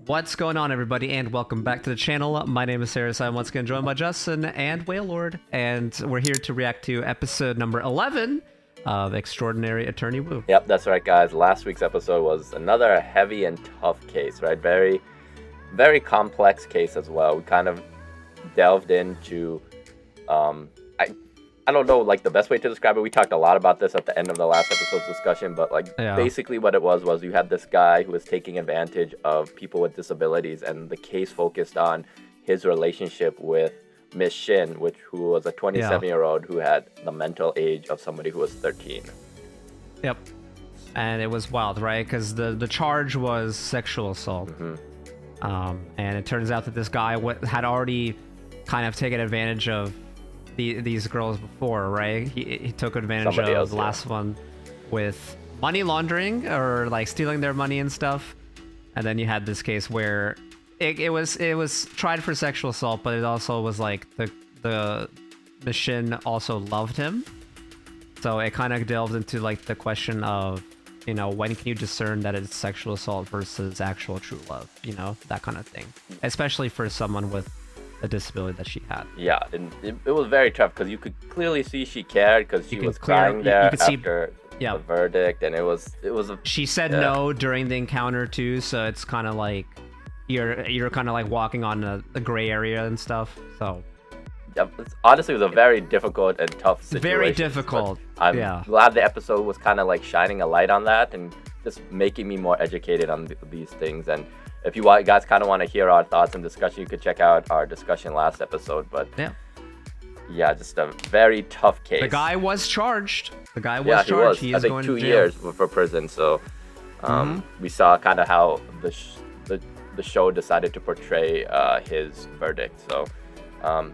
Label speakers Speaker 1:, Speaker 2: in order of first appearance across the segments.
Speaker 1: What's going on, everybody, and welcome back to the channel. My name is Sarah. I'm once again joined by Justin and Whale Lord, and we're here to react to episode number 11 of Extraordinary Attorney Woo.
Speaker 2: Yep, that's right, guys. Last week's episode was another heavy and tough case, right? Very, very complex case as well. We kind of delved into, I don't know, like the best way to describe it. We talked a lot about this at the end of the last episode's discussion, but basically what it was you had this guy who was taking advantage of people with disabilities, and the case focused on his relationship with Miss Shin, who was a 27-year-old who had the mental age of somebody who was 13.
Speaker 1: Yep. And it was wild, right? Because the charge was sexual assault. And it turns out that this guy had already kind of taken advantage of these girls before, right? He took advantage of the last one with money laundering, or like stealing their money and stuff. And then you had this case where it was tried for sexual assault, but it also was like the Shin also loved him. So it kind of delved into like the question of, you know, when can you discern that it's sexual assault versus actual true love, you know, that kind of thing, especially for someone with a disability that she had. Yeah,
Speaker 2: and it was very tough because you could clearly see she cared, because she was crying there after the verdict, and it was
Speaker 1: she said no during the encounter too, so it's kind of like you're kind of like walking on a gray area and stuff. So
Speaker 2: honestly, it was a very difficult and tough situation.
Speaker 1: Very difficult.
Speaker 2: I'm glad the episode was kind of like shining a light on that and just making me more educated on these things. And if you guys kind of want to hear our thoughts and discussion, you could check out our discussion last episode. But yeah, just a very tough case.
Speaker 1: The guy was charged. The guy was charged.
Speaker 2: He was. I think 2 years for prison. So we saw kind of how the show decided to portray his verdict. So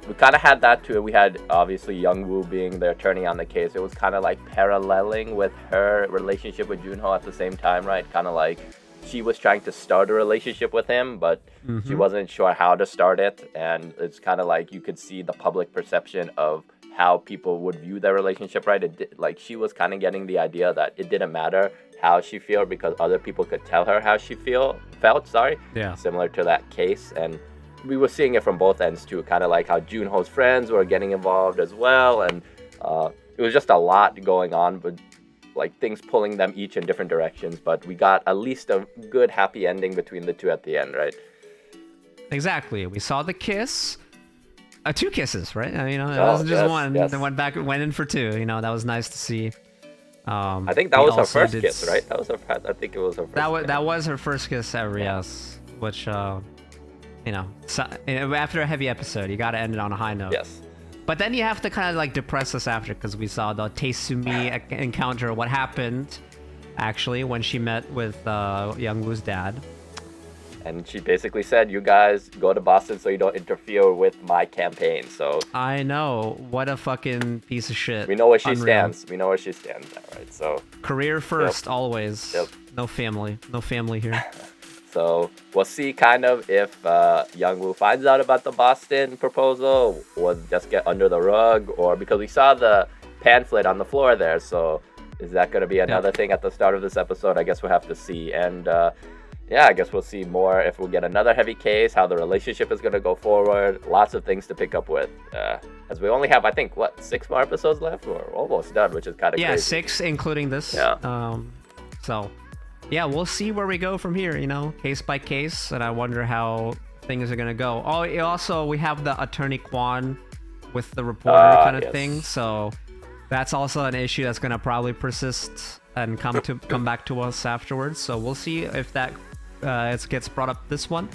Speaker 2: we kind of had that too. We had obviously Young-woo being the attorney on the case. It was kind of like paralleling with her relationship with Jun-ho at the same time, right? Kind of like she was trying to start a relationship with him, but she wasn't sure how to start it. And it's kind of like you could see the public perception of how people would view their relationship, right? Like she was kind of getting the idea that it didn't matter how she felt because other people could tell her how she felt. Similar to that case. And we were seeing it from both ends too, kind of like how Jun-ho's friends were getting involved as well. And it was just a lot going on, but like things pulling them each in different directions, but we got at least a good happy ending between the two at the end, right?
Speaker 1: Exactly. We saw the kiss, 2 kisses, right? You know, it wasn't just one. They went in for 2. You know, that was nice to see.
Speaker 2: I think that was her first kiss, right? I think it was her first.
Speaker 1: That was her first kiss ever, yes. Which, you know, after a heavy episode, you got to end it on a high note.
Speaker 2: Yes.
Speaker 1: But then you have to kind of like depress us after, because we saw the Taesumi encounter. What happened actually when she met with Young-woo's dad?
Speaker 2: And she basically said, "You guys go to Boston so you don't interfere with my campaign." So
Speaker 1: I know, what a fucking piece of shit.
Speaker 2: We know where she stands. We know where she stands now, right? So
Speaker 1: career first, always. No family here.
Speaker 2: So we'll see kind of if Young-woo finds out about the Boston proposal, or just get under the rug, or because we saw the pamphlet on the floor there. So is that going to be another thing at the start of this episode? I guess we'll have to see. And I guess we'll see more if we'll get another heavy case, how the relationship is going to go forward. Lots of things to pick up with. As we only have, I think, 6 more episodes left? We're almost done, which is kind of crazy.
Speaker 1: Yeah, 6, including this. So yeah, we'll see where we go from here, you know, case by case, and I wonder how things are gonna go. Also, we have the attorney Kwon with the reporter kind of thing, so that's also an issue that's gonna probably persist and come back to us afterwards. So we'll see if that gets brought up this one.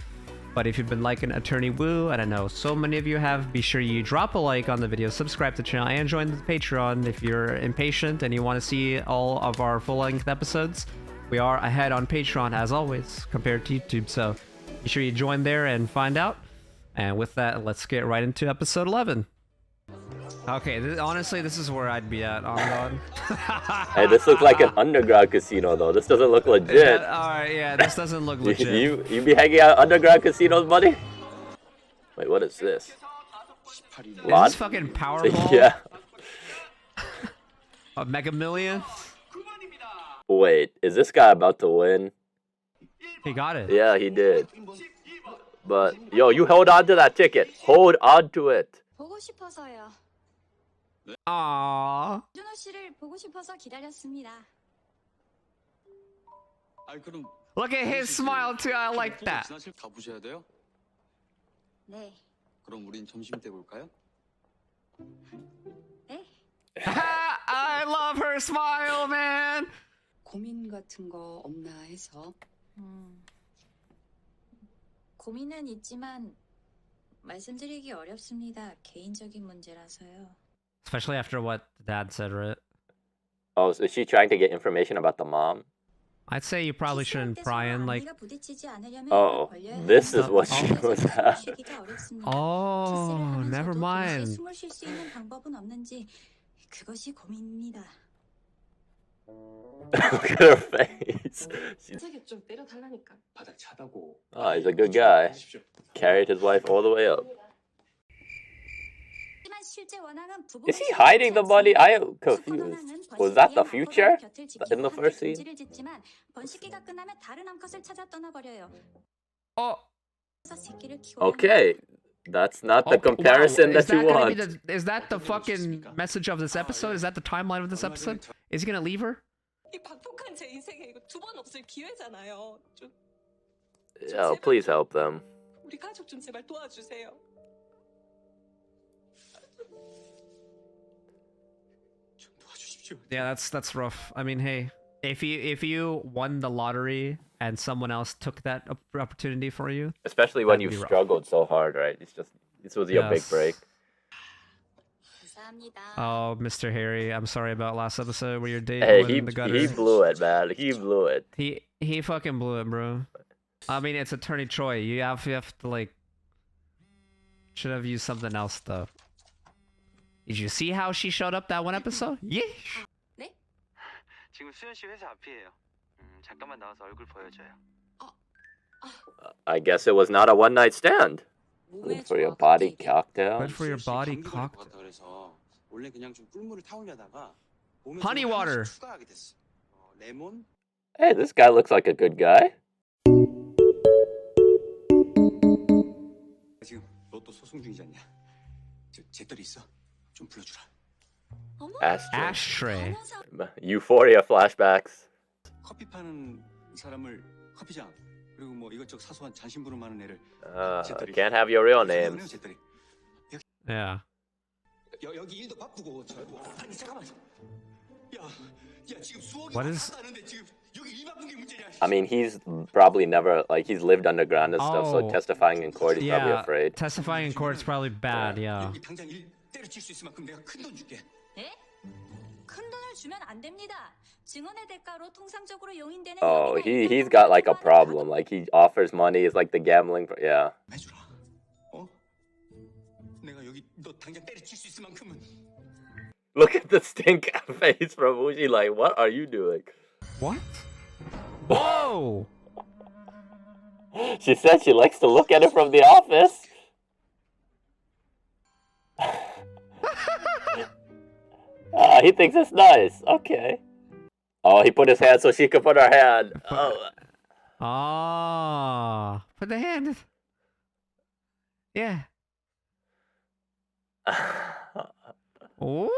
Speaker 1: But if you've been liking Attorney Woo, and I know so many of you have, be sure you drop a like on the video, subscribe to the channel, and join the Patreon if you're impatient and you want to see all of our full-length episodes. We are ahead on Patreon, as always, compared to YouTube, so be sure you join there and find out. And with that, let's get right into episode 11. Okay, honestly, this is where I'd be at, on God.
Speaker 2: Hey, this looks like an underground casino, though. This doesn't look legit.
Speaker 1: Alright, yeah, this doesn't look legit.
Speaker 2: You be hanging out underground casinos, buddy? Wait, what is this?
Speaker 1: Is this fucking Powerball?
Speaker 2: Yeah.
Speaker 1: A Mega Millions?
Speaker 2: Wait, is this guy about to win?
Speaker 1: He got it.
Speaker 2: Yeah, he did. But yo, you hold on to that ticket. Hold on to it.
Speaker 3: 보고 싶어서요.
Speaker 1: Aww.
Speaker 3: 준호 씨를 보고 싶어서 기다렸습니다.
Speaker 1: Look at his smile too. I like that.
Speaker 4: 가보셔야 돼요?
Speaker 3: 네.
Speaker 4: 그럼 우린 점심 때 볼까요?
Speaker 3: 네?
Speaker 1: I love her smile, man.
Speaker 5: 고민 같은 거 없나 해서.
Speaker 3: 고민은 있지만 말씀드리기 어렵습니다. 개인적인 문제라서요.
Speaker 1: Especially after what dad said, right?
Speaker 2: Oh, so is she trying to get information about the mom?
Speaker 1: I'd say you probably shouldn't pry in like.
Speaker 2: Oh, this is what she was at.
Speaker 1: Oh, never mind.
Speaker 3: 숨을 쉴 수 있는 방법은 없는지 그것이 고민입니다.
Speaker 2: Look at her face.
Speaker 5: 좀 때려달라니까.
Speaker 4: 바닥 차다고.
Speaker 2: Oh, he's a good guy. Carried his wife all the way up. Is he hiding the money? I am confused. Was that the future in the first scene?
Speaker 1: Oh.
Speaker 2: Okay, that's not the comparison
Speaker 1: wow.
Speaker 2: that you want.
Speaker 1: Is that the fucking message of this episode? Is that the timeline of this episode? Is he gonna leave her?
Speaker 5: 이 박복한 제 인생에 이거 두 번 없을 기회잖아요. 좀
Speaker 2: Yo, please help them.
Speaker 5: 우리 가족 좀 제발 도와주세요.
Speaker 4: 좀 도와주십시오.
Speaker 1: Yeah, that's rough. I mean, hey, if you won the lottery and someone else took that opportunity for you,
Speaker 2: Especially when
Speaker 1: that'd
Speaker 2: you
Speaker 1: be rough.
Speaker 2: struggled so hard, right? It's just this was your big
Speaker 1: Yes.
Speaker 2: break.
Speaker 1: Oh, Mr. Harry, I'm sorry about last episode where your date
Speaker 2: Hey,
Speaker 1: went in the gutter.
Speaker 2: he blew it, man. He blew it.
Speaker 1: He fucking blew it, bro. I mean, it's Attorney Choi. You have to like. Should have used something else though. Did you see how she showed up that one episode? Yeah.
Speaker 6: 지금 수연 씨 회사 앞이에요. 잠깐만 나와서 얼굴 보여줘요.
Speaker 2: I guess it was not a one night stand. Good for your body cocktail.
Speaker 1: Good for your body cock.
Speaker 4: 그래서 원래 그냥 좀 꿀물을 타오려다가
Speaker 1: Honey water.
Speaker 4: 추가하게 됐어. 레몬?
Speaker 2: Hey, this guy looks like a good guy.
Speaker 4: 지금 로또 소송 중이지 않냐? 제 딸이 있어. 좀 불러주라.
Speaker 2: Ashtray.
Speaker 1: Ashtray.
Speaker 2: Euphoria flashbacks.
Speaker 4: 커피 파는 사람을 커피장 그리고 뭐 이것저것 사소한 잔심부름 하는 애를
Speaker 2: Can't have your real names.
Speaker 4: 제 딸이.
Speaker 1: Yeah.
Speaker 4: 여기 일도 바쁘고 아니 잠깐만. 야 지금 수억이
Speaker 1: What is?
Speaker 4: 왔다는데 지금 여기 일 바쁜 게 문제냐?
Speaker 2: I mean, he's probably never like he's lived underground and stuff, so
Speaker 1: Oh.
Speaker 2: testifying in court, he's probably
Speaker 1: Yeah.
Speaker 2: afraid.
Speaker 1: Testifying in court is probably bad. Yeah.
Speaker 4: 여기 당장 일 때려칠 수 있을 만큼 내가 큰 돈 줄게.
Speaker 3: 예? 큰 돈을 주면 안 됩니다. 증언의 대가로 통상적으로 용인되는
Speaker 2: Oh, he's got like a problem. Like he offers money, it's like the gambling. Yeah.
Speaker 4: 해주라. 어? 내가 여기 너 당장 때려칠 수 있을 만큼은.
Speaker 2: Look at the stink face from Uji. Like, what are you doing?
Speaker 1: What? Whoa!
Speaker 2: She said she likes to look at it from the office. He thinks it's nice. Okay. Oh, he put his hand so she could put her hand. Oh.
Speaker 1: Ah, put the hand. Yeah. Oh.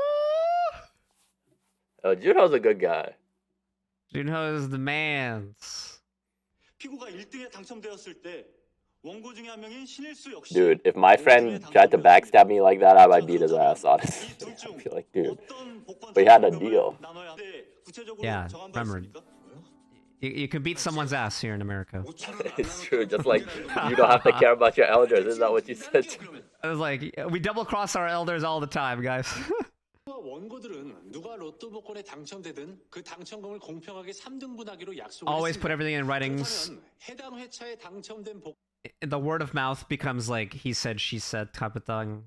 Speaker 2: Oh, Jun-ho's a good guy.
Speaker 1: Jun-ho is the man.
Speaker 7: 피고가 1등에 당첨되었을 때 원고 중에 한 명인 신일수 역시
Speaker 2: Dude, if my friend tried to backstab me like that, I might beat his ass, honestly. I'd be like, dude. But he had a deal.
Speaker 1: Yeah, remember. You can beat someone's ass here in America.
Speaker 2: It's true, just like you don't have to care about your elders. Isn't that what you said?
Speaker 1: I was like, we double cross our elders all the time, guys.
Speaker 7: 원고들은 누가 로또 복권에 당첨되든 그 당첨금을 공평하게 3등분하기로 약속을
Speaker 1: Always put
Speaker 7: 했습니다.
Speaker 1: everything in writings.
Speaker 7: 그렇다면 해당 회차에 당첨된 복
Speaker 1: The word of mouth becomes like he said, she said type of thing.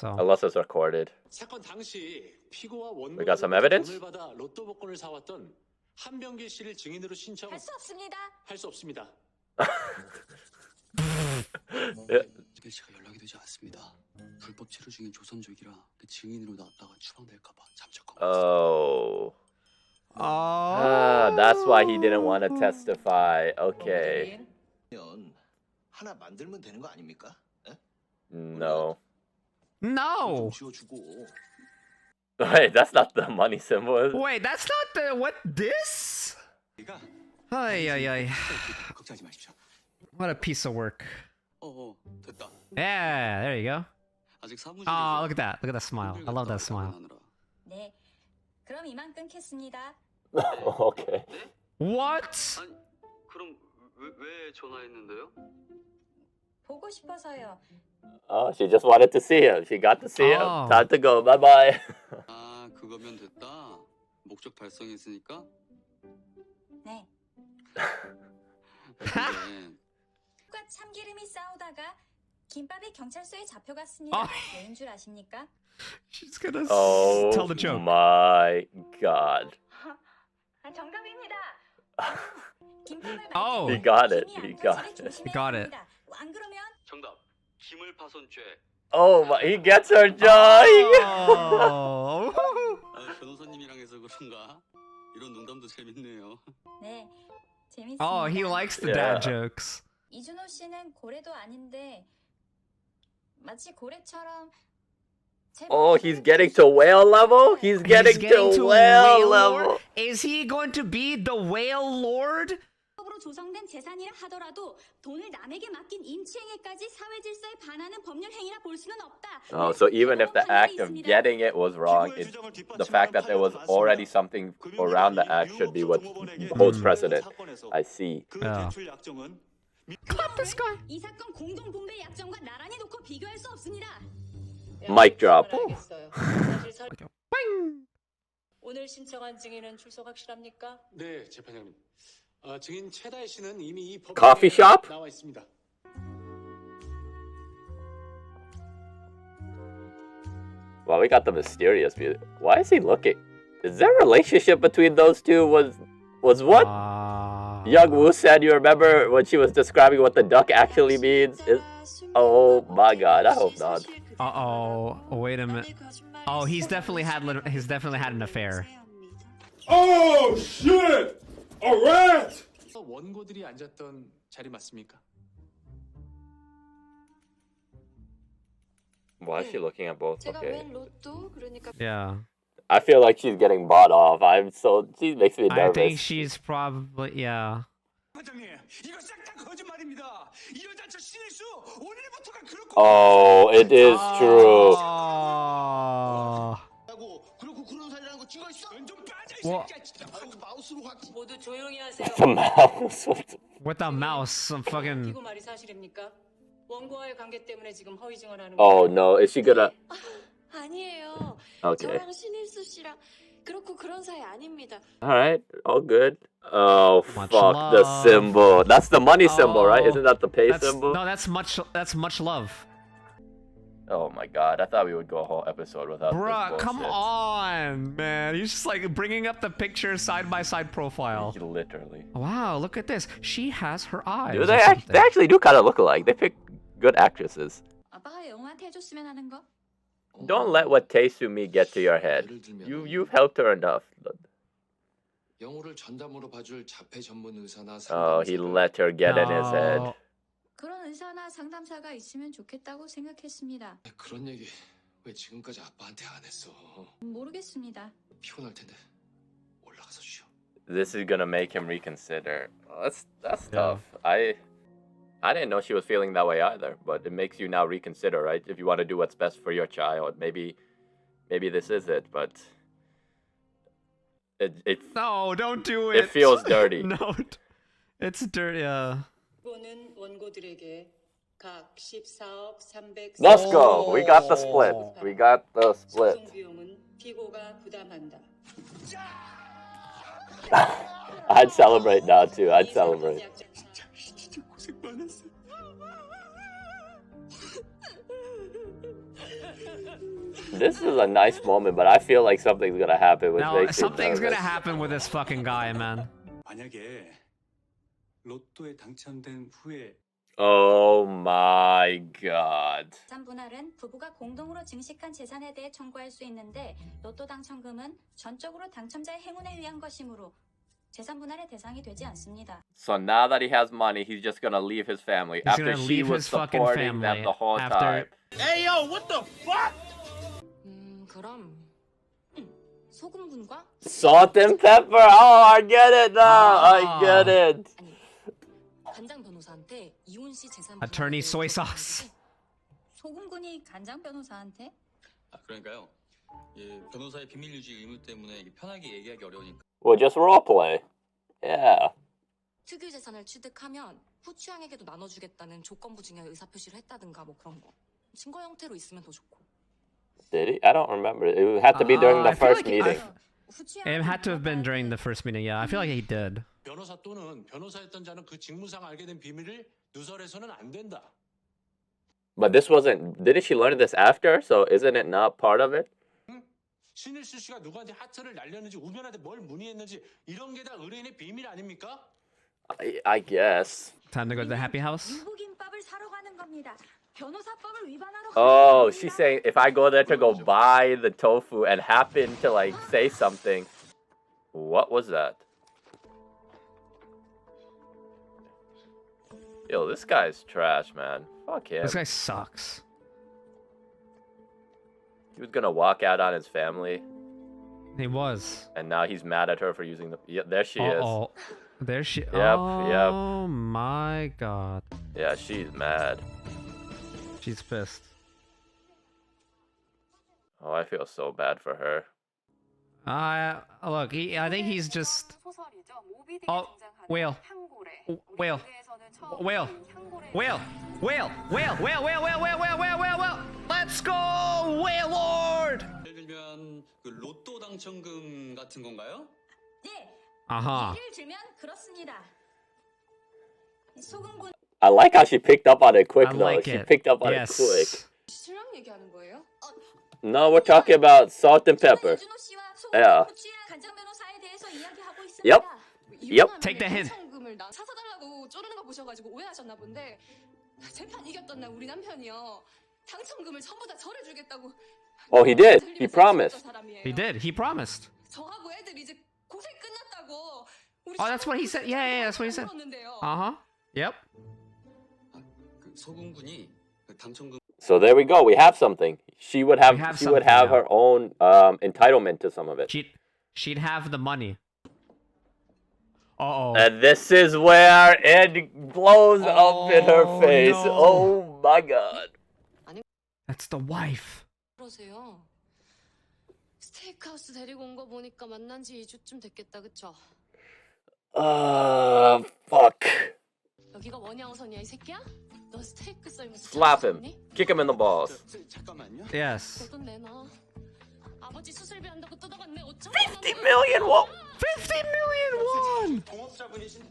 Speaker 1: So
Speaker 2: Unless it's recorded.
Speaker 7: 사건 당시 피고와 원고
Speaker 2: We got some evidence?
Speaker 7: 돈을 받아 로또 복권을 사왔던 한병기 씨를 증인으로 신청
Speaker 3: 할 수 없습니다.
Speaker 7: 할 수 없습니다.
Speaker 4: 일 씨가 연락이 되지 않습니다. 불법 체류 중인 조선족이라 그 증인으로 나왔다가 추방될까봐 잠적하고
Speaker 2: Oh. that's why he didn't want to testify. Okay.
Speaker 8: 하나 만들면 되는 거 아닙니까?
Speaker 2: No.
Speaker 1: No.
Speaker 2: Wait, that's not the money symbol.
Speaker 1: Wait, that's not the what this? Ay ay ay.
Speaker 4: 걱정하지 마십시오.
Speaker 1: What a piece of work.
Speaker 4: 됐다.
Speaker 1: Yeah, there you go.
Speaker 4: 아직 사무실에서
Speaker 1: Oh, look at that. Look at that smile. I love that smile.
Speaker 3: 네, 그럼 이만 끊겠습니다.
Speaker 2: Okay.
Speaker 1: What?
Speaker 6: 아니, 그럼 왜 전화했는데요?
Speaker 3: 보고 싶어서요.
Speaker 2: Oh, she just wanted to see him. She got to see him.
Speaker 1: Oh.
Speaker 2: Time to go. Bye bye.
Speaker 4: 아, 그거면 됐다. 목적 달성했으니까.
Speaker 3: 네.
Speaker 4: 근데
Speaker 3: 과 참기름이 싸우다가 김밥이 경찰서에 잡혀갔습니다. 왜인 줄 아십니까?
Speaker 1: She's gonna
Speaker 2: Oh
Speaker 1: tell the joke.
Speaker 2: my god.
Speaker 3: 정답입니다. 김밥을
Speaker 1: Oh.
Speaker 2: He got it. He got it.
Speaker 1: He got it.
Speaker 3: 안 그러면
Speaker 6: 정답. 기물 파손죄.
Speaker 2: Oh my, he gets her joy.
Speaker 1: Oh.
Speaker 4: 변호사님이랑 해서 그런가? 이런 농담도 재밌네요.
Speaker 3: 네, 재밌습니다.
Speaker 1: Oh, he likes the
Speaker 2: Yeah.
Speaker 1: dad jokes.
Speaker 3: 이준호 씨는 고래도 아닌데 마치 고래처럼 제
Speaker 2: Oh, he's
Speaker 3: 머리를
Speaker 2: getting to whale level? He's getting,
Speaker 1: He's getting
Speaker 2: to whale level.
Speaker 1: lord? Is he going to be the whale lord?
Speaker 3: 법으로 조성된 재산이라 하더라도 돈을 남에게 맡긴 임치행위까지 사회 질서에 반하는 법률 행위라 볼 수는 없다.
Speaker 2: Oh, so even if the act of getting it was wrong, the fact that there was already something around the act should be what holds precedent. I see.
Speaker 1: Yeah. Clap this guy.
Speaker 3: 이 사건 공동 분배 약정과 나란히 놓고 비교할 수 없습니다.
Speaker 2: Mic drop.
Speaker 1: Bang.
Speaker 5: 오늘 신청한 증인은 출석 확실합니까?
Speaker 7: 네, 재판장님. 증인 최다혜 씨는 이미 이 법정에
Speaker 2: Coffee shop?
Speaker 7: 나와 있습니다.
Speaker 2: Well, we got the mysterious music. Why is he looking? Is there a relationship between those two? Was what Young-woo said? You remember when she was describing what the duck actually means? Oh my god, I hope not.
Speaker 1: Uh-oh. Wait a minute. Oh, he's definitely had an affair.
Speaker 9: Oh shit! A rat!
Speaker 7: 원고들이 앉았던 자리 맞습니까?
Speaker 2: Why is she looking at both?
Speaker 5: 제가
Speaker 2: Okay.
Speaker 5: 웬 로또 그러니까
Speaker 1: Yeah.
Speaker 2: I feel like she's getting bought off. She makes me
Speaker 1: I think
Speaker 2: nervous.
Speaker 1: she's probably yeah.
Speaker 4: 반장님, 이거 싹 다 거짓말입니다. 이 여자 저 신일수 오늘부터가 그렇고.
Speaker 2: Oh, it is true.
Speaker 1: Oh.
Speaker 8: 그렇고 그런 사이라는 거 찍어 있어?
Speaker 4: 좀 빠져 이
Speaker 1: 뭐-
Speaker 4: 새끼야 진짜.
Speaker 8: 마우스로 확.
Speaker 5: 모두 조용히 하세요.
Speaker 2: The mouse.
Speaker 1: With the mouse, some fucking.
Speaker 5: 이거 말이 사실입니까? 원고와의 관계 때문에 지금 허위 증언하는
Speaker 2: Oh
Speaker 5: 거예요?
Speaker 2: no, is she gonna?
Speaker 5: 아니에요.
Speaker 2: Okay.
Speaker 5: 저랑 신일수 씨랑 그렇고 그런 사이 아닙니다.
Speaker 2: All right, all good. Oh
Speaker 1: Much
Speaker 2: fuck, the
Speaker 1: love.
Speaker 2: symbol. That's the money symbol, right?
Speaker 1: Oh,
Speaker 2: Isn't that the pay
Speaker 1: That's,
Speaker 2: symbol?
Speaker 1: no, that's much love.
Speaker 2: Oh my god, I thought we would go a whole episode without
Speaker 1: Bruh,
Speaker 2: this
Speaker 1: come
Speaker 2: bullshit.
Speaker 1: on, man. He's just like bringing up the picture side by side profile.
Speaker 2: Literally.
Speaker 1: Wow, look at this. She has her eyes.
Speaker 2: Dude,
Speaker 1: or
Speaker 2: they
Speaker 1: something.
Speaker 2: actually do kind of look alike. They pick good actresses.
Speaker 3: 아빠가 영화한테 해줬으면 하는 거?
Speaker 2: Don't let what Tae-soo-mi get to your head. You've helped her enough.
Speaker 8: 영호를 전담으로 봐줄 자폐 전문 의사나
Speaker 2: Oh, he let her get in his head.
Speaker 1: No.
Speaker 3: 그런 의사나 상담사가 있으면 좋겠다고 생각했습니다.
Speaker 8: 그런 얘기 왜 지금까지 아빠한테 안 했어?
Speaker 3: 모르겠습니다.
Speaker 8: 피곤할 텐데 올라가서 쉬어.
Speaker 2: This is gonna make him reconsider. Oh, that's
Speaker 1: Yeah.
Speaker 2: tough. I didn't know she was feeling that way either, but it makes you now reconsider, right? If you want to do what's best for your child, maybe this is it, but it
Speaker 1: No, don't do it.
Speaker 2: it feels dirty.
Speaker 1: No, it's dirty.
Speaker 5: 원고는 원고들에게 각 14억 300.
Speaker 2: Let's go. We got the split. We got the split.
Speaker 5: 소송 비용은 피고가 부담한다.
Speaker 2: I'd celebrate now too. I'd celebrate.
Speaker 4: 고생 많았어.
Speaker 2: This is a nice moment, but I feel like something's gonna happen. Which
Speaker 1: Now
Speaker 2: makes me
Speaker 1: something's gonna
Speaker 2: nervous.
Speaker 1: happen with this fucking guy, man.
Speaker 4: 만약에 로또에 당첨된 후에
Speaker 2: Oh my god.
Speaker 3: 재산 분할은 부부가 공동으로 증식한 재산에 대해 청구할 수 있는데 로또 당첨금은 전적으로 당첨자의 행운에 의한 것이므로 재산 분할의 대상이 되지 않습니다.
Speaker 2: So now that he has money, he's just gonna leave his family
Speaker 1: He's
Speaker 2: after
Speaker 1: gonna
Speaker 2: she
Speaker 1: leave
Speaker 2: was
Speaker 1: his fucking
Speaker 2: supporting them
Speaker 1: family
Speaker 2: the whole
Speaker 1: after-
Speaker 2: time.
Speaker 9: Hey, yo, what the fuck?
Speaker 5: 그럼 소금분과
Speaker 2: Salt and pepper. Oh, I get it now. I get it.
Speaker 5: 간장 변호사한테 이혼 시 재산
Speaker 1: Attorney soy sauce.
Speaker 3: 소금군이 간장 변호사한테
Speaker 4: 그러니까요. 예, 변호사의 비밀 유지 의무 때문에 이게 편하게 얘기하기 어려우니까.
Speaker 2: Well, just roleplay. Yeah.
Speaker 5: 특유 재산을 취득하면 후추양에게도 나눠주겠다는 조건부 중에 의사 표시를 했다든가 뭐 그런 거. 증거 형태로 있으면 더 좋고.
Speaker 2: Did he? I don't remember. It had to be during the
Speaker 1: I feel
Speaker 2: first
Speaker 1: like
Speaker 2: meeting.
Speaker 1: It had to have been during the first meeting. Yeah, I feel like he did.
Speaker 7: 변호사 또는 변호사였던 자는 그 직무상 알게 된 비밀을 누설해서는 안 된다.
Speaker 2: But this wasn't. Didn't she learn this after? So isn't it not part of it?
Speaker 7: 신일수 씨가 누구한테 하트를 날렸는지 우변한테 뭘 문의했는지 이런 게 다 의뢰인의 비밀 아닙니까?
Speaker 2: I guess.
Speaker 1: Time to go to the happy house.
Speaker 3: 유부김밥을 사러 가는 겁니다. 변호사법을 위반하러
Speaker 2: Oh, she's saying if I go there to go buy the tofu and happen to like say something. What was that? Yo, this guy's trash, man. Fuck him.
Speaker 1: This guy sucks.
Speaker 2: He was gonna walk out on his family,
Speaker 1: He was.
Speaker 2: and now he's mad at her for using the. Yeah, there she is.
Speaker 1: Oh, there she.
Speaker 2: Yep,
Speaker 1: Oh my god.
Speaker 2: Yeah, she's mad.
Speaker 1: She's pissed.
Speaker 2: Oh, I feel so bad for her.
Speaker 1: Look, I think he's just. Oh, Will. Will. Will. Will. Will. Will. Will. Let's go, Will Lord.
Speaker 4: 예를 들면 그 로또 당첨금 같은 건가요?
Speaker 3: 네.
Speaker 1: Uh-huh.
Speaker 3: 예를 들면 그렇습니다. 소금군
Speaker 2: I like how she picked up on it quick,
Speaker 1: I
Speaker 2: though.
Speaker 1: like
Speaker 2: She
Speaker 1: it.
Speaker 2: picked up on
Speaker 1: Yes.
Speaker 2: it quick.
Speaker 5: 신랑 얘기하는 거예요?
Speaker 2: No, we're talking about salt and pepper.
Speaker 3: 유준호 씨와
Speaker 2: Yeah.
Speaker 3: 소금 후추의 간장 변호사에 대해서 이야기하고 있습니다.
Speaker 2: Yep.
Speaker 5: 이혼하면
Speaker 1: Take the hint.
Speaker 5: 당첨금을 사사달라고 쪼르는 거 보셔가지고 오해하셨나 본데 재판 이겼던 날 우리 남편이요 당첨금을 전부 다 저를 주겠다고.
Speaker 2: Oh, he did. He promised.
Speaker 1: He did. He promised.
Speaker 5: 저하고 애들 이제 고생 끝났다고. 우리
Speaker 1: Oh, that's what he said. Yeah, that's what he said.
Speaker 5: 물었는데요.
Speaker 1: Uh-huh. Yep.
Speaker 4: 그 소금군이 그 당첨금
Speaker 2: So there we go. We have something. She would have.
Speaker 1: We have
Speaker 2: She would
Speaker 1: something
Speaker 2: have
Speaker 1: now.
Speaker 2: her own entitlement to some of it.
Speaker 1: She'd have the money. Uh-oh.
Speaker 2: And this is where it blows up in her
Speaker 1: Oh,
Speaker 2: face.
Speaker 1: no.
Speaker 2: Oh my god.
Speaker 1: That's the wife.
Speaker 5: 그러세요. 스테이크하우스 데리고 온 거 보니까 만난 지 2주쯤 됐겠다, 그쵸?
Speaker 2: Fuck.
Speaker 5: 여기가 원양어선이야, 이 새끼야? 너 스테이크 썰면서
Speaker 2: Slap him. Kick him in the balls.
Speaker 7: 잠깐만요.
Speaker 1: Yes.
Speaker 5: 돈 내놔. 아버지 수술비 한다고 뜯어갔네. 5천
Speaker 2: 50 million won.
Speaker 1: 50 million won!
Speaker 7: 동업자분이신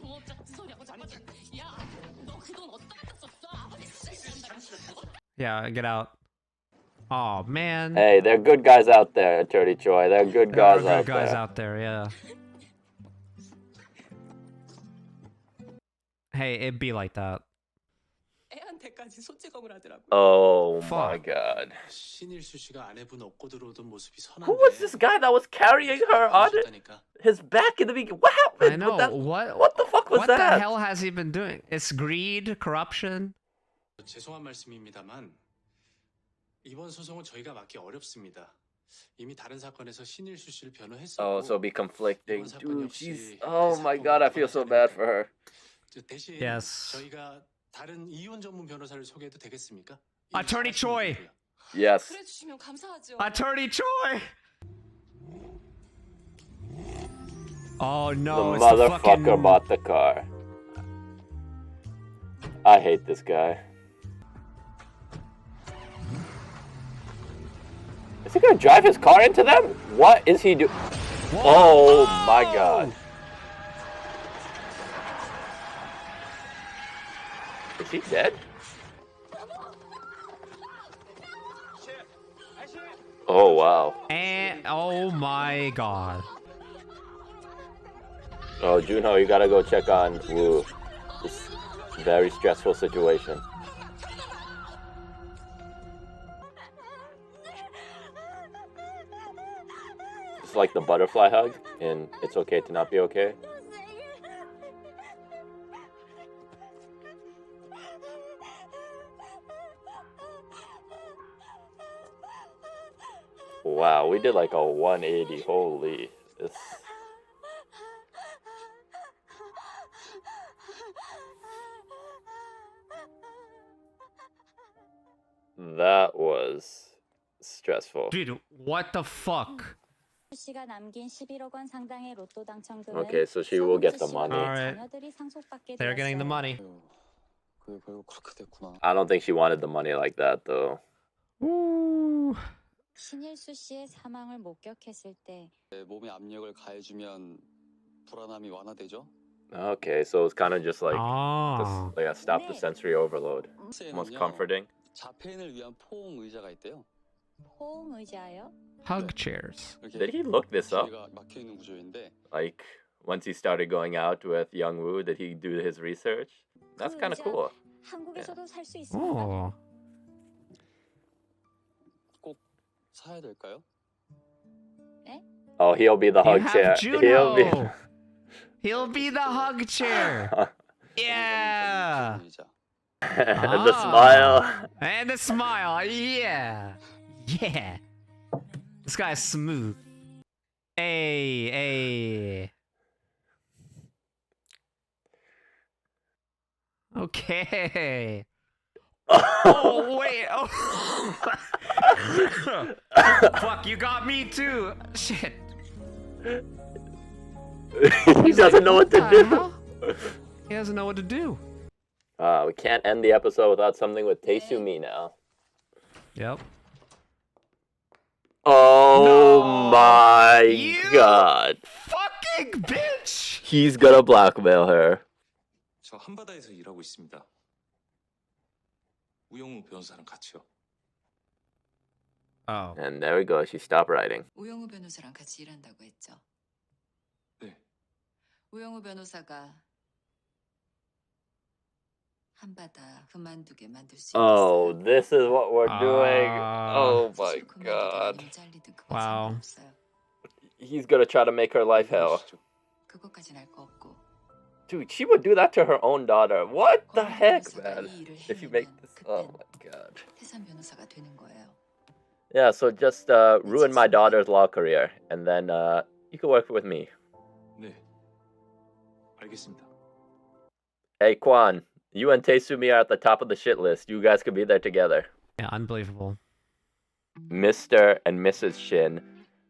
Speaker 5: 동업자 같은 소리하고 자꾸 야, 너 그 돈 어디다 썼어? 아버지 수술비 한다고.
Speaker 1: Yeah, get out. Oh man.
Speaker 2: Hey, they're good guys out there, Attorney Choi. They're good
Speaker 1: There are
Speaker 2: guys
Speaker 1: good
Speaker 2: out
Speaker 1: guys
Speaker 2: there.
Speaker 1: out there, yeah. Hey, it'd be like that.
Speaker 5: 애한테까지 소지검을 하더라고.
Speaker 2: Oh my
Speaker 1: Fuck.
Speaker 2: god.
Speaker 7: 신일수 씨가 아내분 업고 들어오던 모습이 선한데.
Speaker 2: Who was this guy that was carrying her on his back in the beginning? What happened?
Speaker 1: I know.
Speaker 2: What the fuck was
Speaker 1: What
Speaker 2: that?
Speaker 1: the hell has he been doing? It's greed, corruption.
Speaker 7: 죄송한 말씀입니다만 이번 소송은 저희가 맡기 어렵습니다. 이미 다른 사건에서 신일수 씨를 변호했었고.
Speaker 2: Oh, so be conflicting.
Speaker 7: 이번 사건
Speaker 2: Dude,
Speaker 7: 역시
Speaker 2: she's.
Speaker 7: 그
Speaker 2: Oh my
Speaker 7: 사건
Speaker 2: god, I feel so bad for her.
Speaker 7: 대신
Speaker 1: Yes.
Speaker 7: 저희가 다른 이혼 전문 변호사를 소개해도 되겠습니까?
Speaker 1: Attorney Choi.
Speaker 2: Yes.
Speaker 5: 그래 주시면 감사하죠.
Speaker 1: Attorney Choi. Oh
Speaker 2: The
Speaker 1: no, it's the
Speaker 2: motherfucker
Speaker 1: fucking...
Speaker 2: bought the car. I hate this guy. Is he gonna drive his car into them? What is he doing? Oh my god. Is he dead? Oh wow.
Speaker 1: And oh my god.
Speaker 2: Oh, Jun-ho, you gotta go check on Woo. This very stressful situation. It's like the butterfly hug in It's Okay to Not Be Okay. Wow, we did like a 180. Holy. This... That was stressful.
Speaker 1: Dude, what the fuck?
Speaker 2: Okay, so she will get the money.
Speaker 1: Alright. They're getting the money.
Speaker 2: I don't think she wanted the money like that, though.
Speaker 1: Ooh.
Speaker 3: 신일수 씨의 사망을 목격했을 때
Speaker 4: 몸에 압력을 가해주면 불안함이 완화되죠.
Speaker 2: Okay, so it's kind of just like,
Speaker 1: Oh.
Speaker 2: stop the sensory overload. Most comforting.
Speaker 4: 자폐인을 위한 포옹 의자가 있대요.
Speaker 3: 포옹 의자요?
Speaker 1: Hug chairs.
Speaker 2: Did he look this up?
Speaker 4: 기회가 막혀 있는 구조인데
Speaker 2: Like, once he started going out with Young-woo, did he do his research? That's kind of cool.
Speaker 3: 한국에서도 살 수 있습니다.
Speaker 1: Oh.
Speaker 4: 꼭 사야 될까요?
Speaker 3: 네?
Speaker 2: Oh, he'll be the
Speaker 1: You
Speaker 2: hug
Speaker 1: have
Speaker 2: chair.
Speaker 1: Jun-ho. He'll be the hug chair. Yeah.
Speaker 4: 포옹 의자.
Speaker 2: And the smile.
Speaker 1: And the smile. Yeah. Yeah. This guy's smooth. Hey. Okay. Oh, wait. Oh. Fuck, you got me too. Shit.
Speaker 2: He doesn't know what to do.
Speaker 1: Hell? He doesn't know what to do.
Speaker 2: We can't end the episode without something with Tae-su-mi now.
Speaker 1: Yep.
Speaker 2: Oh
Speaker 1: No.
Speaker 2: my
Speaker 1: You
Speaker 2: god.
Speaker 1: fucking bitch!
Speaker 2: He's gonna blackmail her.
Speaker 7: 저 한바다에서 일하고 있습니다. 우영우 변호사랑 같이요.
Speaker 1: Oh.
Speaker 2: And there we go. She stopped writing.
Speaker 10: 우영우 변호사랑 같이 일한다고 했죠.
Speaker 7: 네.
Speaker 10: 우영우 변호사가 한바다 그만두게 만들 수
Speaker 2: Oh,
Speaker 10: 있겠어요.
Speaker 2: this is what we're doing. Oh my
Speaker 10: 사실 그만두든
Speaker 2: god.
Speaker 10: 아니면 잘리든 그건
Speaker 1: Wow.
Speaker 10: 상관없어요.
Speaker 2: He's gonna try to make her life hell.
Speaker 10: 그것까진 알 거 없고.
Speaker 2: Dude, she would do that to her own daughter. What the
Speaker 10: 권은
Speaker 2: heck,
Speaker 10: 변호사가
Speaker 2: man?
Speaker 10: 이 일을
Speaker 2: If you make
Speaker 10: 해내면
Speaker 2: this. Oh
Speaker 10: 그땐
Speaker 2: my god.
Speaker 10: 태산 변호사가 되는 거예요.
Speaker 2: Yeah, so just ruin my daughter's law career, and then you can work with me.
Speaker 7: 네. 알겠습니다.
Speaker 2: Hey, Kwan, you and Tae-su-mi are at the top of the shit list. You guys could be there together.
Speaker 1: Yeah, unbelievable.
Speaker 2: Mr. and Mrs. Shin,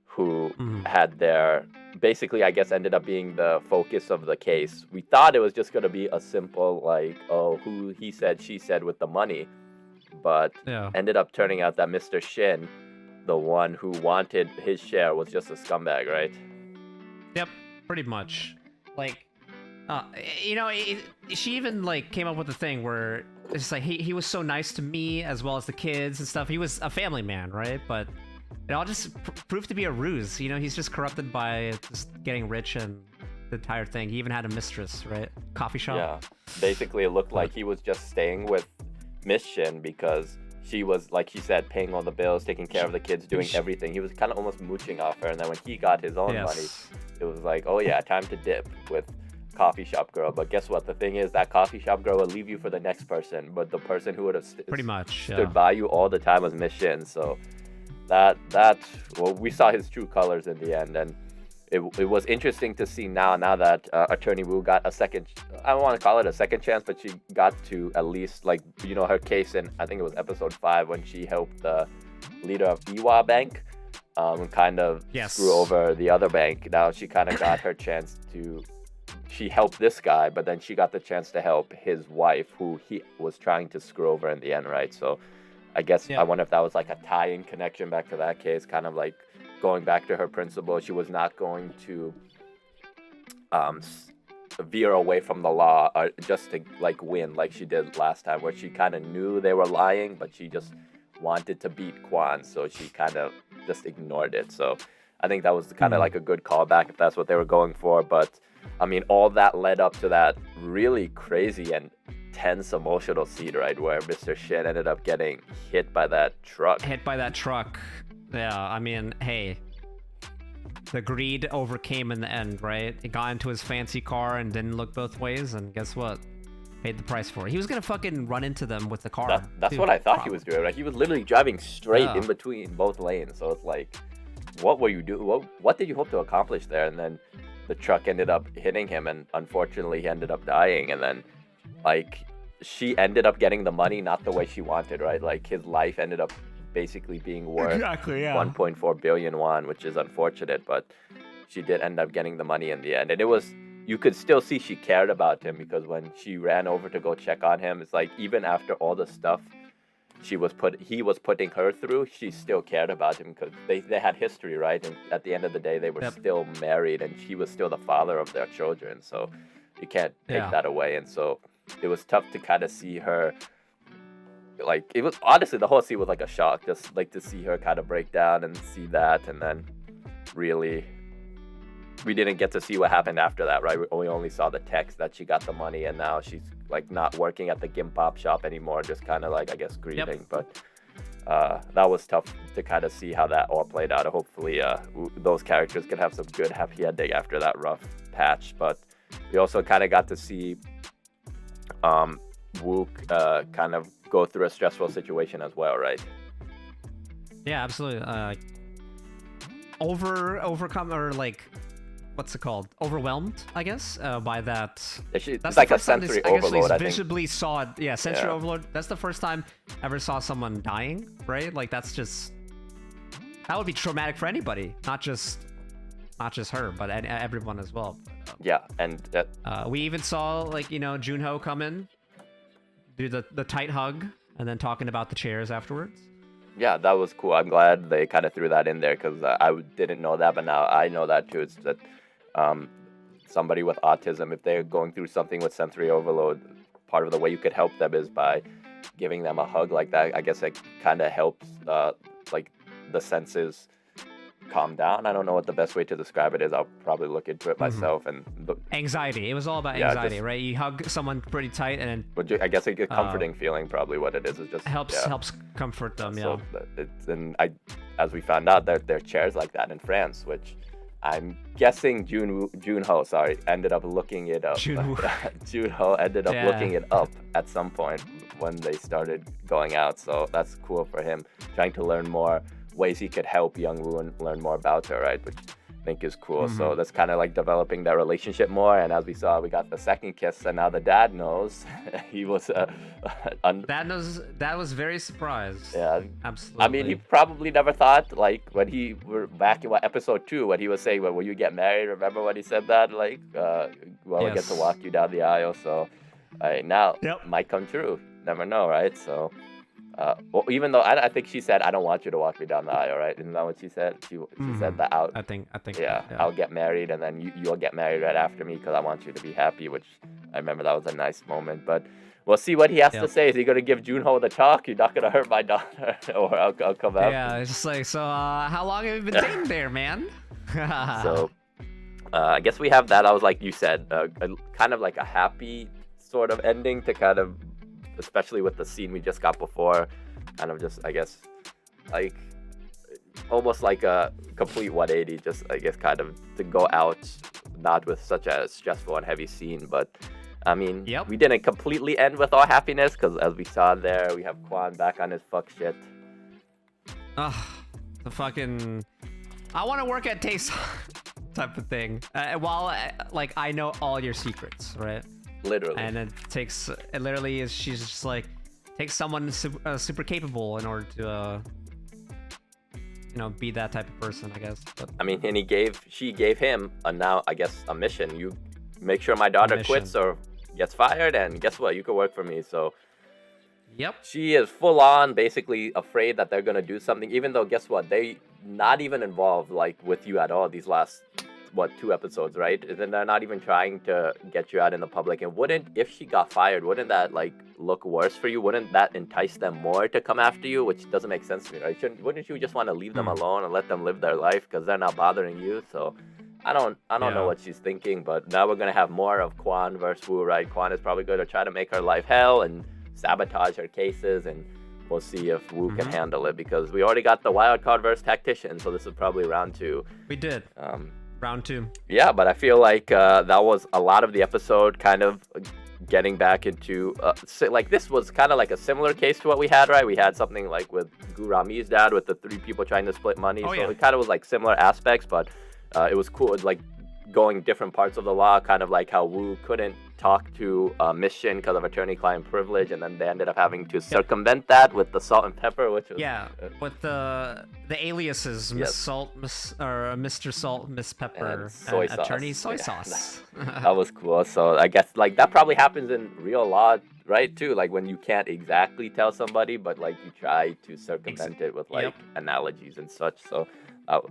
Speaker 2: who
Speaker 1: Mm.
Speaker 2: had their basically, I guess, ended up being the focus of the case. We thought it was just going to be a simple, like, oh, who he said, she said with the money. But
Speaker 1: Yeah.
Speaker 2: ended up turning out that Mr. Shin, the one who wanted his share, was just a scumbag, right?
Speaker 1: Yep, pretty much. Like, you know, she even like came up with a thing where it's like he was so nice to me as well as the kids and stuff. He was a family man, right? But it all just proved to be a ruse. You know, he's just corrupted by just getting rich and the entire thing. He even had a mistress, right? Coffee shop.
Speaker 2: Yeah. Basically, it looked like he was just staying with Miss Shin because she was, like he said, paying all the bills, taking care of the kids, doing everything. He was kind of almost mooching off her. And then when he got his own money, it was like, oh yeah, time to dip with coffee shop girl. But guess what? The thing is, that coffee shop girl will leave you for the next person. But the person who would have
Speaker 1: Pretty much
Speaker 2: stood by you all the time was Miss Shin. So well, we saw his true colors in the end. And it was interesting to see now that Attorney Wu got a second, I don't want to call it a second chance, but she got to at least, like, you know, her case in, I think it was episode 5 when she helped the leader of Iwa Bank kind of screw over the other bank. Now she kind of got her chance to, she helped this guy, but then she got the chance to help his wife, who he was trying to screw over in the end, right? So I guess I wonder if that was like a tie-in connection back to that case, kind of like going back to her principle. She was not going to veer away from the law just to like win like she did last time, where she kind of knew they were lying, but she just wanted to beat Kwan, so she kind of just ignored it. So I think that was kind of like a good callback if that's what they were going for. But I mean, all that led up to that really crazy and tense emotional scene, right, where Mr. Shin ended up getting hit by that truck.
Speaker 1: Yeah, I mean, hey, the greed overcame in the end, right? He got into his fancy car and didn't look both ways, and guess what? Paid the price for it. He was gonna fucking run into them with the car.
Speaker 2: That's what I thought he was doing. Right? He was literally driving straight in between both lanes. So it's like, what were you doing? What did you hope to accomplish there? And then the truck ended up hitting him, and unfortunately, he ended up dying. And then, like, she ended up getting the money not the way she wanted, right? Like, his life ended up basically being worth 1.4 billion won, which is unfortunate, but she did end up getting the money in the end. And it was, you could still see she cared about him, because when she ran over to go check on him, it's like, even after all the stuff he was putting her through, she still cared about him, because they had history, right? And at the end of the day, they were still married, and he was still the father of their children, so you can't take that away. And so it was tough to kind of see her, like, it was, honestly, the whole scene was like a shock, just like to see her kind of break down and see that. And then really, we didn't get to see what happened after that, right? We only saw the text that she got the money, and now she's like not working at the gimbap shop anymore, just kind of like, I guess, grieving. But that was tough to kind of see how that all played out. Hopefully those characters can have some good happy ending after that rough patch. But we also kind of got to see Wook kind of go through a stressful situation as well, right?
Speaker 1: Yeah, absolutely. Overcome, or like, what's it called? Overwhelmed, I guess, by that.
Speaker 2: It's like a sensory overload, I think.
Speaker 1: Visibly saw it. Yeah, sensory overload. That's the first time I ever saw someone dying, right? Like, that's just, that would be traumatic for anybody, not just her, but everyone as well.
Speaker 2: Yeah, and
Speaker 1: we even saw, like, you know, Jun-ho come in, do the tight hug, and then talking about the chairs afterwards.
Speaker 2: Yeah, that was cool. I'm glad they kind of threw that in there, because I didn't know that, but now I know that too. It's that somebody with autism, if they're going through something with sensory overload, part of the way you could help them is by giving them a hug like that. I guess it kind of helps like the senses calm down. I don't know what the best way to describe it is. I'll probably look into it myself. And
Speaker 1: anxiety. It was all about anxiety, right? You hug someone pretty tight, and then,
Speaker 2: I guess a comforting feeling, probably what it is. It just
Speaker 1: helps comfort them.
Speaker 2: So as we found out, there are chairs like that in France, which I'm guessing Jun-ho ended up looking it up. Jun-ho ended up looking it up at some point when they started going out. So that's cool for him, trying to learn more ways he could help Young Woo and learn more about her, right? Which I think is cool. So that's kind of like developing their relationship more. And as we saw, we got the second kiss, and now the dad knows. He was
Speaker 1: Dad was very surprised.
Speaker 2: Yeah,
Speaker 1: absolutely.
Speaker 2: I mean, he probably never thought, like, when he were back in episode 2, when he was saying, "Well, will you get married?" Remember when he said that? Like, we get to walk you down the aisle. So now might come true. Never know, right? So. Well, even though I think she said, "I don't want you to walk me down the aisle," right? Isn't that what she said? She said that out.
Speaker 1: I think.
Speaker 2: Yeah, I'll get married, and then you'll get married right after me, because I want you to be happy. Which I remember that was a nice moment. But we'll see what he has to say. Is he gonna give Jun-ho the talk? You're not gonna hurt my daughter, or I'll come out.
Speaker 1: Yeah, it's just like, so how long have you been dating there, man?
Speaker 2: So I guess we have that. I was like you said, kind of like a happy sort of ending to kind of. Especially with the scene we just got before, kind of just, I guess, like, almost like a complete 180, just, I guess, kind of to go out, not with such a stressful and heavy scene, but, I mean, we didn't completely end with all happiness, because as we saw there, we have Kwon back on his fuck shit.
Speaker 1: The fucking, I want to work at Taste type of thing, while, like, I know all your secrets, right?
Speaker 2: Literally.
Speaker 1: And it literally is, she's just like, takes someone super capable in order to, be that type of person, I guess. But
Speaker 2: I mean, and she gave him a mission. You make sure my daughter quits or gets fired, and guess what? You can work for me. So, she is full on, basically afraid that they're gonna do something, even though guess what? They not even involved like with you at all these last. 2 episodes, right? And then they're not even trying to get you out in the public. And if she got fired, wouldn't that like look worse for you? Wouldn't that entice them more to come after you? Which doesn't make sense to me, right? Wouldn't you just want to leave them alone and let them live their life, because they're not bothering you? So I don't know what she's thinking, but now we're gonna have more of Kwon versus Woo, right? Kwon is probably going to try to make her life hell and sabotage her cases, and we'll see if Woo can handle it, because we already got the wild card versus tactician, so this is probably round 2.
Speaker 1: We did. Round 2.
Speaker 2: Yeah, but I feel like that was a lot of the episode kind of getting back into like this was kind of like a similar case to what we had, right? We had something like with Geu-ra-mi's dad with the 3 people trying to split money. So it kind of was like similar aspects, but it was cool. Like going different parts of the law, kind of like how Woo couldn't talk to Miss Shin because of attorney-client privilege, and then they ended up having to circumvent that with the salt and pepper, which was
Speaker 1: with the aliases, Miss Salt, Mr. Salt, Miss Pepper,
Speaker 2: and soy sauce.
Speaker 1: Attorney Soy Sauce.
Speaker 2: That was cool. So I guess like that probably happens in real law, right? Too, like when you can't exactly tell somebody, but like you try to circumvent it with like analogies and such. So.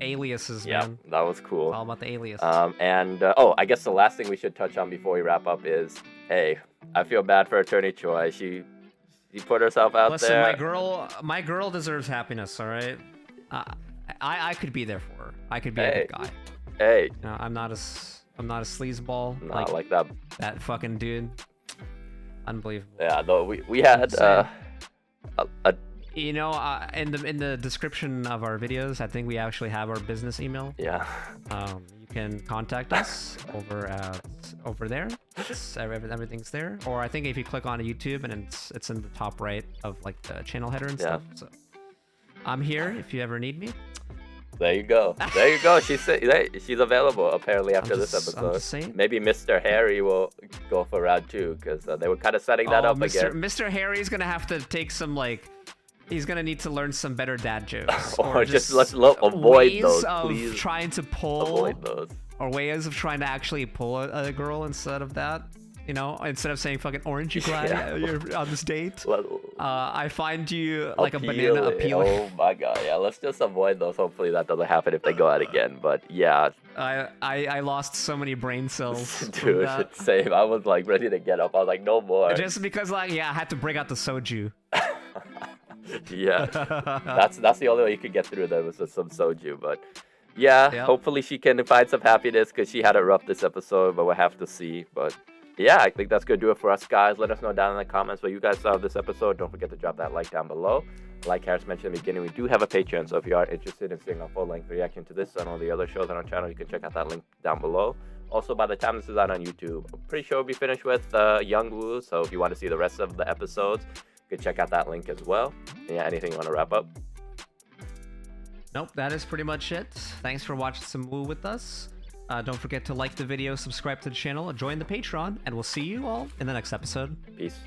Speaker 1: Aliases, man.
Speaker 2: That was cool.
Speaker 1: It's all about the alias.
Speaker 2: And I guess the last thing we should touch on before we wrap up is, hey, I feel bad for Attorney Choi. She put herself out there.
Speaker 1: Listen, my girl deserves happiness. All right. I could be there for her. I could be a good guy.
Speaker 2: Hey.
Speaker 1: You know, I'm not a sleazeball.
Speaker 2: Not like that.
Speaker 1: That fucking dude. Unbelievable.
Speaker 2: Yeah. Though we had a.
Speaker 1: You know, in the description of our videos, I think we actually have our business email.
Speaker 2: Yeah.
Speaker 1: You can contact us over there. Everything's there. Or I think if you click on YouTube and it's in the top right of like the channel header and stuff. So I'm here if you ever need me.
Speaker 2: There you go. There you go. She's available apparently after this episode.
Speaker 1: I'm just saying.
Speaker 2: Maybe Mr. Harry will go for round 2, because they were kind of setting that up again.
Speaker 1: Mr. Harry's gonna have to take some like. He's gonna need to learn some better dad jokes,
Speaker 2: or just let's avoid those, please.
Speaker 1: Trying to pull,
Speaker 2: avoid those,
Speaker 1: or ways of trying to actually pull a girl instead of that. You know, instead of saying fucking orange, you glad you're on this date. I find you like a banana appealing.
Speaker 2: Oh my god, yeah. Let's just avoid those. Hopefully that doesn't happen if they go out again. But yeah,
Speaker 1: I lost so many brain cells.
Speaker 2: Dude, same. I was like ready to get up. I was like, no more.
Speaker 1: Just because like I had to bring out the soju.
Speaker 2: Yeah, that's the only way you could get through them, was with some soju. But yeah, hopefully she can find some happiness, because she had it rough this episode, but we'll have to see. But yeah, I think that's gonna do it for us, guys. Let us know down in the comments what you guys saw of this episode. Don't forget to drop that like down below. Like Harris mentioned in the beginning, we do have a Patreon, so if you are interested in seeing a full-length reaction to this and all the other shows on our channel, you can check out that link down below. Also, by the time this is out on YouTube, I'm pretty sure we'll be finished with Young Woo, so if you want to see the rest of the episodes, you can check out that link as well. Yeah, anything you want to wrap up?
Speaker 1: Nope, that is pretty much it. Thanks for watching some Woo with us. Don't forget to like the video, subscribe to the channel, join the Patreon, and we'll see you all in the next episode.
Speaker 2: Peace.